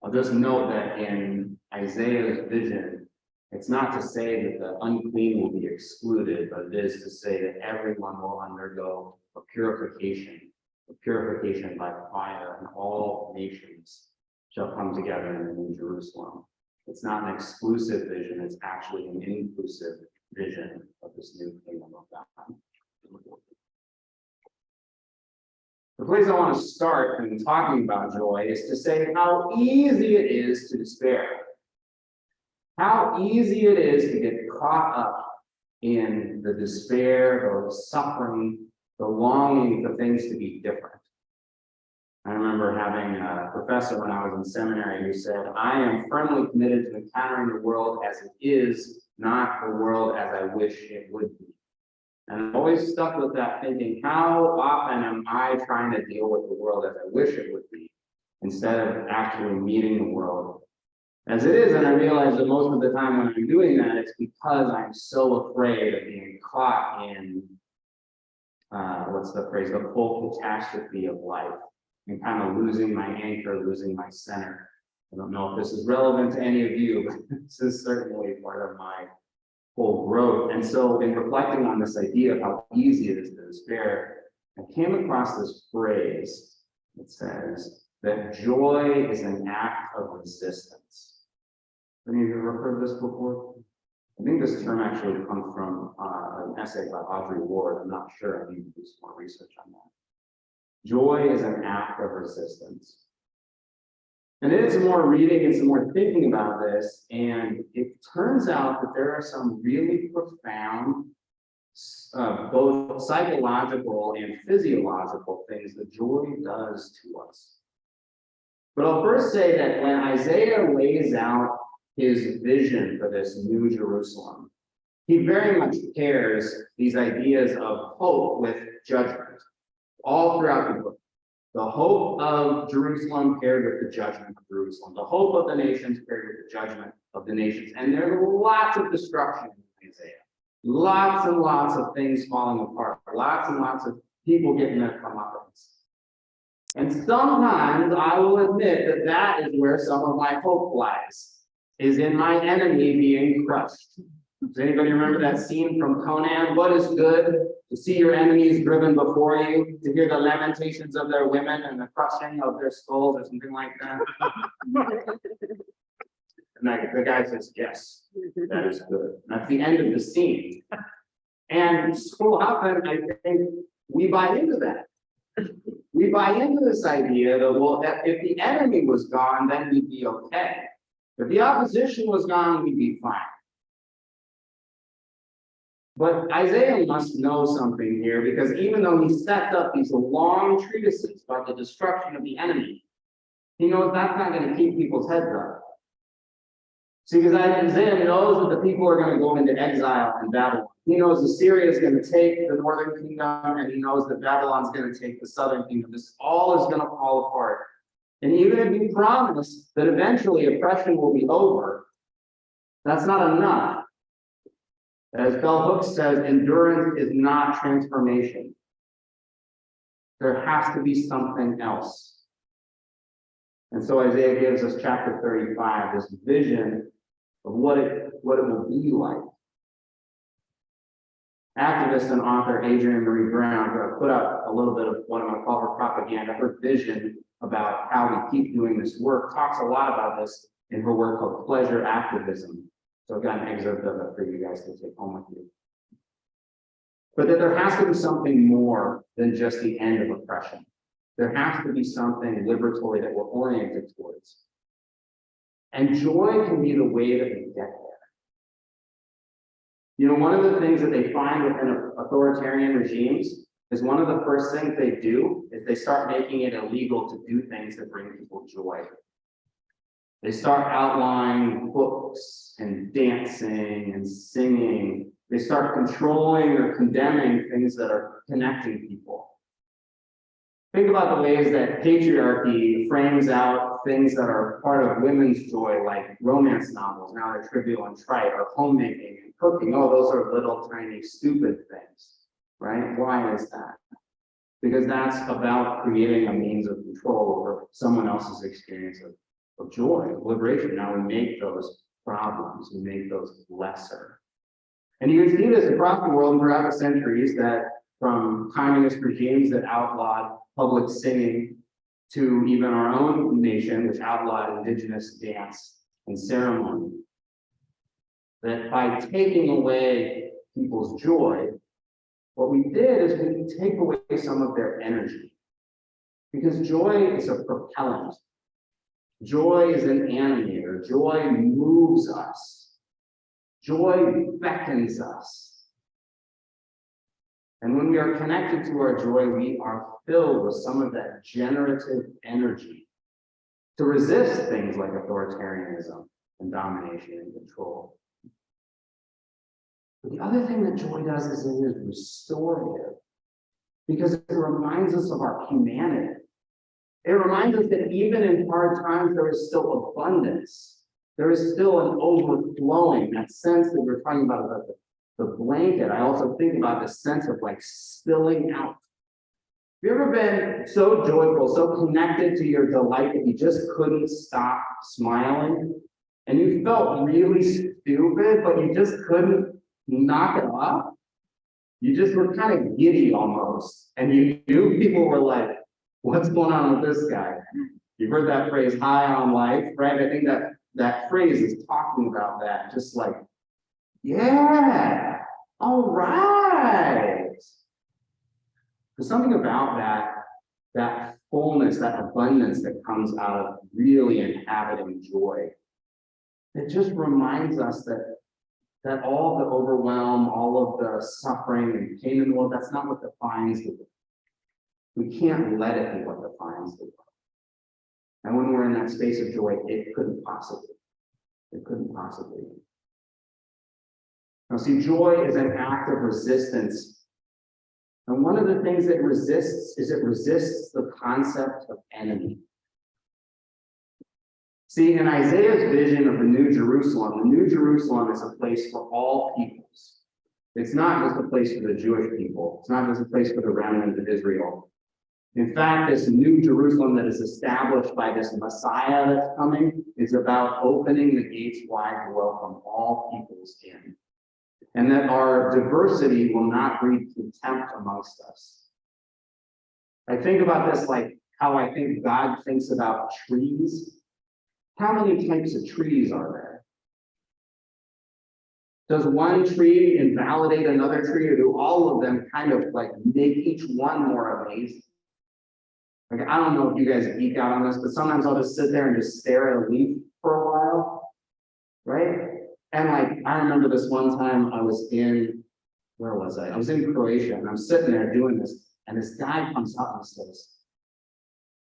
I'll just note that in Isaiah's vision, it's not to say that the unclean will be excluded, but it is to say that everyone will undergo a purification by fire, and all nations shall come together in the New Jerusalem. It's not an exclusive vision, it's actually an inclusive vision of this new kingdom of God. The place I want to start in talking about joy is to say how easy it is to despair. How easy it is to get caught up in the despair, the suffering, the longing for things to be different. I remember having a professor when I was in seminary who said, I am firmly committed to encountering the world as it is, not the world as I wish it would be. And I'm always stuck with that, thinking, how often am I trying to deal with the world as I wish it would be, instead of actually meeting the world as it is? And I realize that most of the time when I'm doing that, it's because I'm so afraid of being caught in, what's the phrase, the full catastrophe of life, and kind of losing my anchor, losing my center. I don't know if this is relevant to any of you, but this is certainly part of my whole growth. And so in reflecting on this idea of how easy it is to despair, I came across this phrase that says that joy is an act of resistance. Have you ever heard this before? I think this term actually comes from an essay by Audre Lorde. I'm not sure. I need to do some more research on that. Joy is an act of resistance. And I did some more reading and some more thinking about this, and it turns out that there are some really profound, both psychological and physiological things that joy does to us. But I'll first say that when Isaiah lays out his vision for this new Jerusalem, he very much pairs these ideas of hope with judgment all throughout the book. The hope of Jerusalem paired with the judgment of Jerusalem. The hope of the nations paired with the judgment of the nations. And there's lots of destruction in Isaiah. Lots and lots of things falling apart. Lots and lots of people getting their comeuppance. And sometimes I will admit that that is where some of my hope lies, is in my enemy being crushed. Does anybody remember that scene from Conan? What is good? To see your enemies driven before you, to hear the lamentations of their women and the crushing of their skulls or something like that. And the guy says, yes, that is good. And that's the end of the scene. And so often I think we buy into that. We buy into this idea that, well, if the enemy was gone, then we'd be okay. If the opposition was gone, we'd be fine. But Isaiah must know something here, because even though he sets up these long treatises about the destruction of the enemy, he knows that's not going to keep people's heads up. See, because Isaiah knows that the people are going to go into exile in Babylon. He knows Assyria is going to take the northern kingdom, and he knows that Babylon's going to take the southern kingdom. This all is going to fall apart. And even if you promise that eventually oppression will be over, that's not enough. As Bell Hooks says, endurance is not transformation. There has to be something else. And so Isaiah gives us chapter 35, this vision of what it will be like. Activist and author Adrienne Marie Brown, who I put out a little bit of what I'm going to call her propaganda, her vision about how we keep doing this work, talks a lot about this in her work called Pleasure Activism. So I've got an excerpt of it for you guys to take home with you. But that there has to be something more than just the end of oppression. There has to be something liberatory that we're oriented towards. And joy can be the way that we get there. You know, one of the things that they find within authoritarian regimes is one of the first things they do is they start making it illegal to do things that bring people joy. They start outlawing books and dancing and singing. They start controlling or condemning things that are connecting people. Think about the ways that patriarchy frames out things that are part of women's joy, like romance novels, now they're trivial and trite, or homemaking and cooking. Oh, those are little tiny stupid things, right? Why is that? Because that's about creating a means of control over someone else's experience of of joy, of liberation. Now we make those problems, we make those lesser. And you can see this across the world throughout the centuries, that from communist regimes that outlawed public singing to even our own nation, which outlawed indigenous dance and ceremony, that by taking away people's joy, what we did is we take away some of their energy. Because joy is a propellant. Joy is an animator. Joy moves us. Joy beckons us. And when we are connected to our joy, we are filled with some of that generative energy to resist things like authoritarianism and domination and control. But the other thing that joy does is it is restorative, because it reminds us of our humanity. It reminds us that even in hard times, there is still abundance. There is still an overflowing, that sense that we're talking about the blanket. I also think about the sense of like spilling out. Have you ever been so joyful, so connected to your delight that you just couldn't stop smiling? And you felt really stupid, but you just couldn't knock it off? You just were kind of giddy almost. And you knew people were like, what's going on with this guy? You've heard that phrase, high on life, right? I think that phrase is talking about that, just like, yeah, all right. There's something about that fullness, that abundance that comes out of really inhabiting joy. It just reminds us that all the overwhelm, all of the suffering and pain in the world, that's not what defines the world. We can't let it be what defines the world. And when we're in that space of joy, it couldn't possibly. It couldn't possibly. Now, see, joy is an act of resistance. And one of the things it resists is it resists the concept of enemy. See, in Isaiah's vision of the New Jerusalem is a place for all peoples. It's not just a place for the Jewish people. It's not just a place for the remnant of Israel. In fact, this New Jerusalem that is established by this Messiah that's coming is about opening the gates wide to welcome all peoples in. And that our diversity will not breed contempt amongst us. I think about this like how I think God thinks about trees. How many types of trees are there? Does one tree invalidate another tree, or do all of them kind of like make each one more amazing? Like, I don't know if you guys geek out on this, but sometimes I'll just sit there and just stare at a leaf for a while, right? And like, I remember this one time I was in, where was I? I was in Croatia, and I'm sitting there doing this, and this guy comes up and says,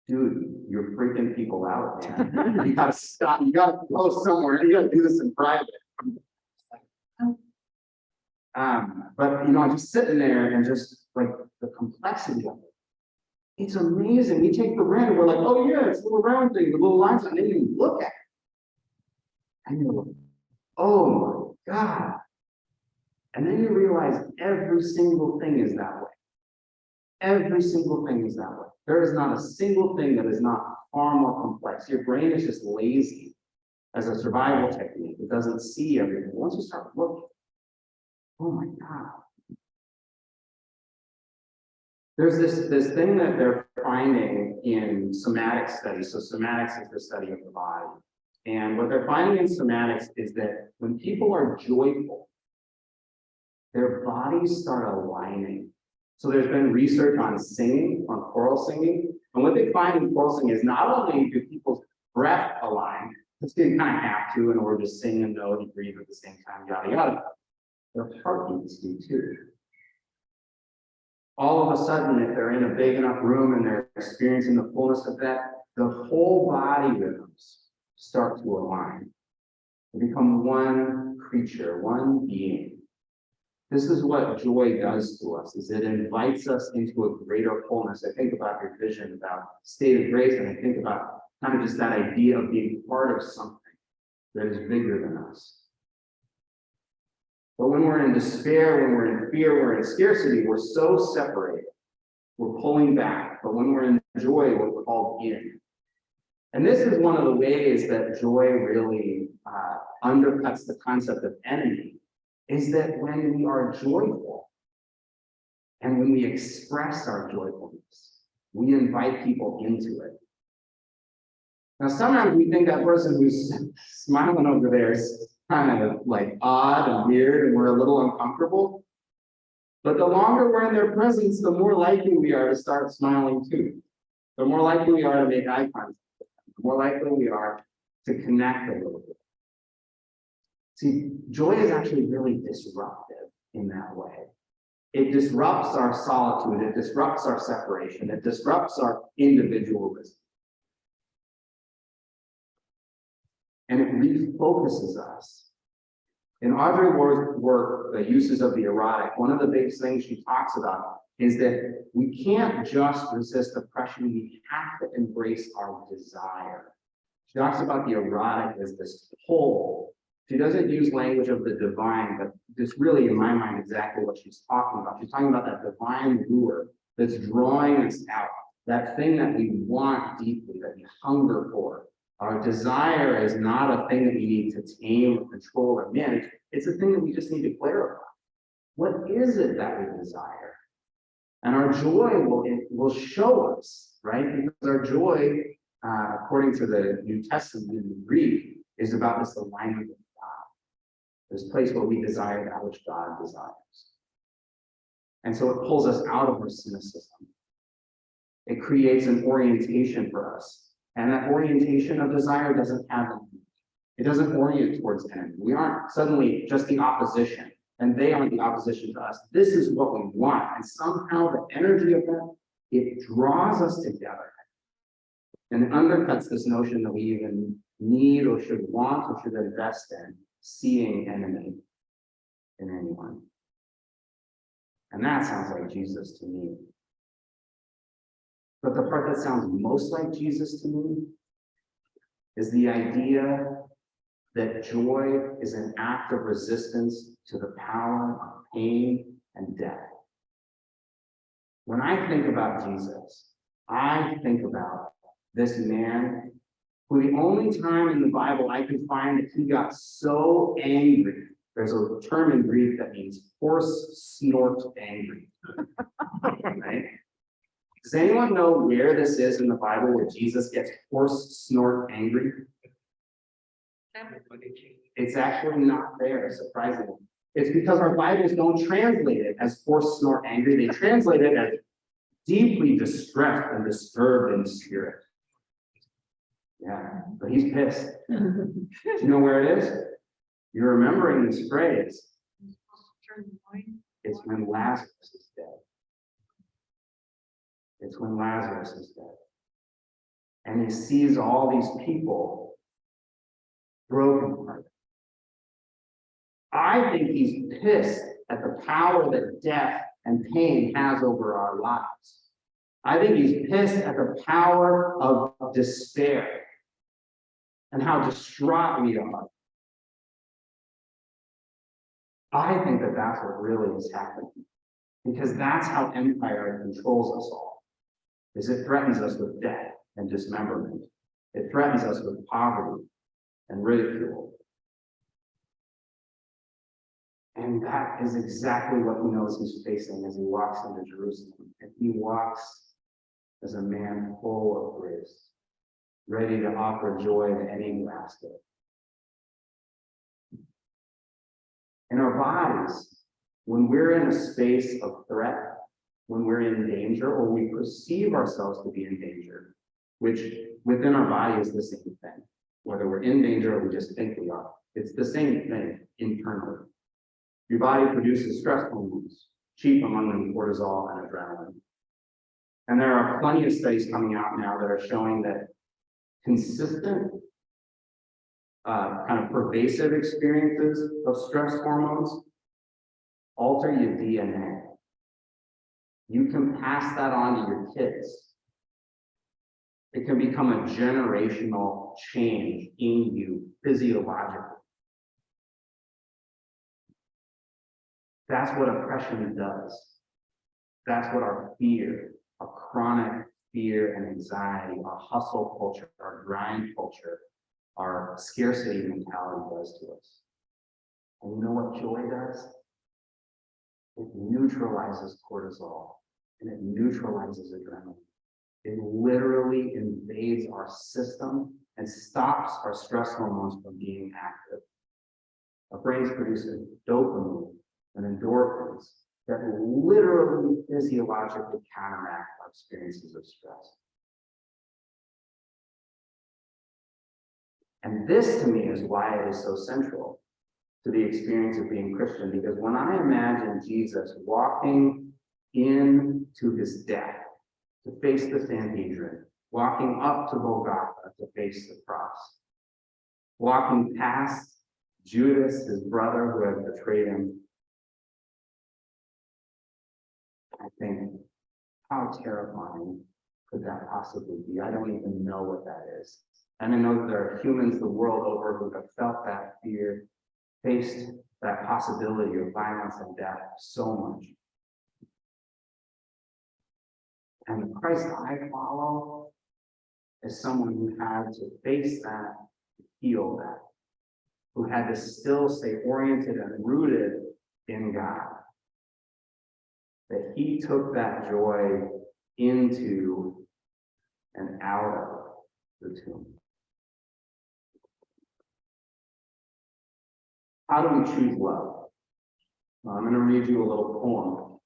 dude, you're freaking people out, man. You gotta stop, you gotta go somewhere, you gotta do this in private. But I'm just sitting there and just like the complexity of it. It's amazing. We take for granted, we're like, oh yeah, it's a little round thing, the little lines, and then you look at it. And you're like, oh my God. And then you realize every single thing is that way. Every single thing is that way. There is not a single thing that is not far more complex. Your brain is just lazy as a survival technique. It doesn't see everything. Once you start looking, oh my God. There's this thing that they're finding in somatic studies. So somatics is the study of the body. And what they're finding in somatics is that when people are joyful, their bodies start aligning. So there's been research on singing, on choral singing. And what they find in choral singing is not only do people's breath align, because they kind of have to in order to sing a note and breathe at the same time, yada, yada. Their heartbeats do too. All of a sudden, if they're in a big enough room and they're experiencing the fullness of that, the whole body rhythms start to align. They become one creature, one being. This is what joy does to us, is it invites us into a greater wholeness. I think about your vision about state of grace, and I think about kind of just that idea of being part of something that is bigger than us. But when we're in despair, when we're in fear, we're in scarcity, we're so separated. We're pulling back. But when we're in joy, we're called in. And this is one of the ways that joy really undercuts the concept of enemy, is that when we are joyful and when we express our joyfulness, we invite people into it. Now, sometimes we think that person who's smiling over there is kind of like odd and weird, and we're a little uncomfortable. But the longer we're in their presence, the more likely we are to start smiling too. The more likely we are to make eye contact. The more likely we are to connect a little bit. See, joy is actually really disruptive in that way. It disrupts our solitude, it disrupts our separation, it disrupts our individualism. And it refocuses us. In Audre Lorde's work, The Uses of the Erotic, one of the big things she talks about is that we can't just resist oppression, we have to embrace our desire. She talks about the erotic as this pull. She doesn't use language of the divine, but this really, in my mind, exactly what she's talking about. She's talking about that divine lure that's drawing us out, that thing that we want deeply, that we hunger for. Our desire is not a thing that we need to tame or control or manage. It's a thing that we just need to clarify. What is it that we desire? And our joy will show us, right? Because our joy, according to the New Testament in Greek, is about this alignment with God. This place where we desire that which God desires. And so it pulls us out of our cynicism. It creates an orientation for us. And that orientation of desire doesn't have enemy. It doesn't orient towards enemy. We aren't suddenly just the opposition, and they aren't the opposition to us. This is what we want. And somehow the energy of that, it draws us together. And it undercuts this notion that we even need or should want or should invest in seeing enemy in anyone. And that sounds like Jesus to me. But the part that sounds most like Jesus to me is the idea that joy is an act of resistance to the power of pain and death. When I think about Jesus, I think about this man who the only time in the Bible I can find that he got so angry, there's a term in Greek that means horse snort angry, right? Does anyone know where this is in the Bible where Jesus gets horse snort angry? It's actually not there, surprisingly. It's because our Bibles don't translate it as horse snort angry. They translate it as deeply distressed and disturbed in spirit. Yeah, but he's pissed. Do you know where it is? You're remembering this phrase. It's when Lazarus is dead. It's when Lazarus is dead. And he sees all these people brokenhearted. I think he's pissed at the power that death and pain has over our lives. I think he's pissed at the power of despair and how distraught we are. I think that that's what really is happening, because that's how empire controls us all. Is it threatens us with death and dismemberment. It threatens us with poverty and ridicule. And that is exactly what he knows he's facing as he walks into Jerusalem. And he walks as a man full of grace, ready to offer joy to any who ask it. In our bodies, when we're in a space of threat, when we're in danger, or we perceive ourselves to be in danger, which within our body is the same thing, whether we're in danger or we just think we are, it's the same thing internally. Your body produces stress hormones, chief among them cortisol and adrenaline. And there are plenty of studies coming out now that are showing that consistent, kind of pervasive experiences of stress hormones alter your DNA. You can pass that on to your kids. It can become a generational change in you physiologically. That's what oppression does. That's what our fear, a chronic fear and anxiety, our hustle culture, our grind culture, our scarcity mentality does to us. And you know what joy does? It neutralizes cortisol and it neutralizes adrenaline. It literally invades our system and stops our stress hormones from being active. Our brains produce dopamine and endorphins that literally physiologically counteract our experiences of stress. And this to me is why it is so central to the experience of being Christian, because when I imagine Jesus walking into his death to face the Sanhedrin, walking up to Golgotha to face the cross, walking past Judas, his brother who had betrayed him, I think, how terrifying could that possibly be? I don't even know what that is. And I know that there are humans the world over who have felt that fear, faced that possibility of violence and death so much. And the Christ I follow is someone who had to face that, feel that, who had to still stay oriented and rooted in God. That he took that joy into and out of the tomb. How do we choose love? Well, I'm going to read you a little poem.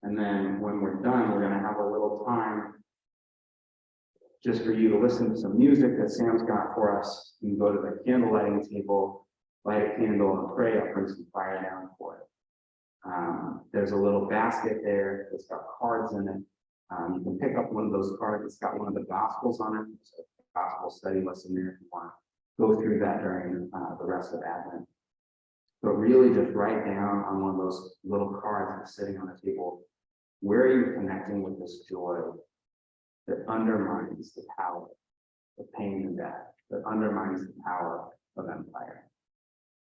And then when we're done, we're going to have a little time just for you to listen to some music that Sam's got for us. You can go to the candle lighting table, light a candle, and pray. I'll bring some fire down for it. There's a little basket there that's got cards in it. You can pick up one of those cards. It's got one of the Gospels on it. It's a Gospel study lesson there if you want to go through that during the rest of Advent. But really just write down on one of those little cards that's sitting on the table, where are you connecting with this joy that undermines the power of pain and death, that undermines the power of empire?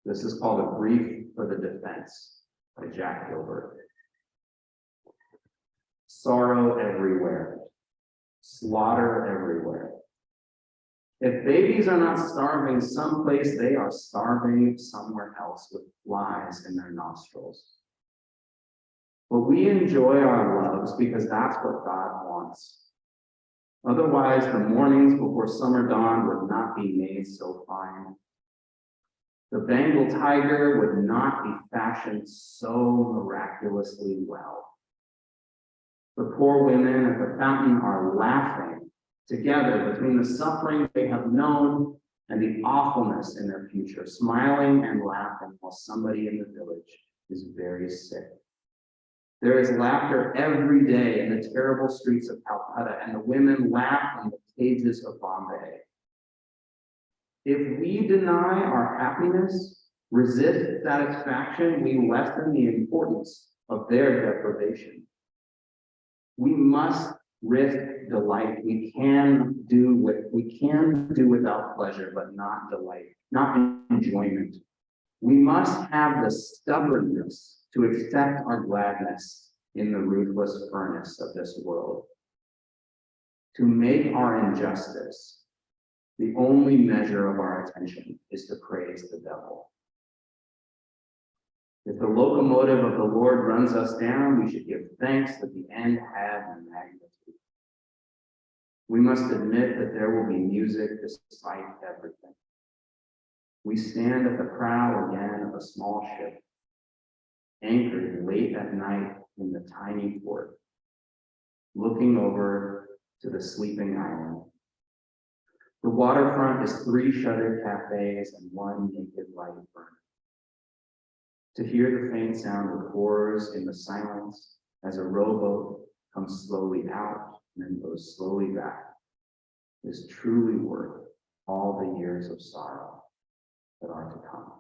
This is called A Brief for the Defense by Jack Gilbert. Sorrow everywhere, slaughter everywhere. If babies are not starving someplace, they are starving somewhere else with flies in their nostrils. But we enjoy our loves because that's what God wants. Otherwise, the mornings before summer dawn would not be made so fine. The Bengal tiger would not be fashioned so miraculously well. The poor women at the fountain are laughing together between the suffering they have known and the awfulness in their future, smiling and laughing while somebody in the village is very sick. There is laughter every day in the terrible streets of Calcutta, and the women laugh in the cages of Bombay. If we deny our happiness, resist satisfaction, we lessen the importance of their deprivation. We must risk delight. We can do without pleasure, but not delight, not enjoyment. We must have the stubbornness to accept our gladness in the ruthless furnace of this world. To make our injustice the only measure of our attention is to praise the devil. If the locomotive of the Lord runs us down, we should give thanks that the end had magnitude. We must admit that there will be music despite everything. We stand at the prow again of a small ship, anchored late at night in the tiny port, looking over to the sleeping island. The waterfront is 3 shuttered cafes and 1 naked light burner. To hear the faint sound of oars in the silence as a rowboat comes slowly out and then goes slowly back is truly worth all the years of sorrow that are to come.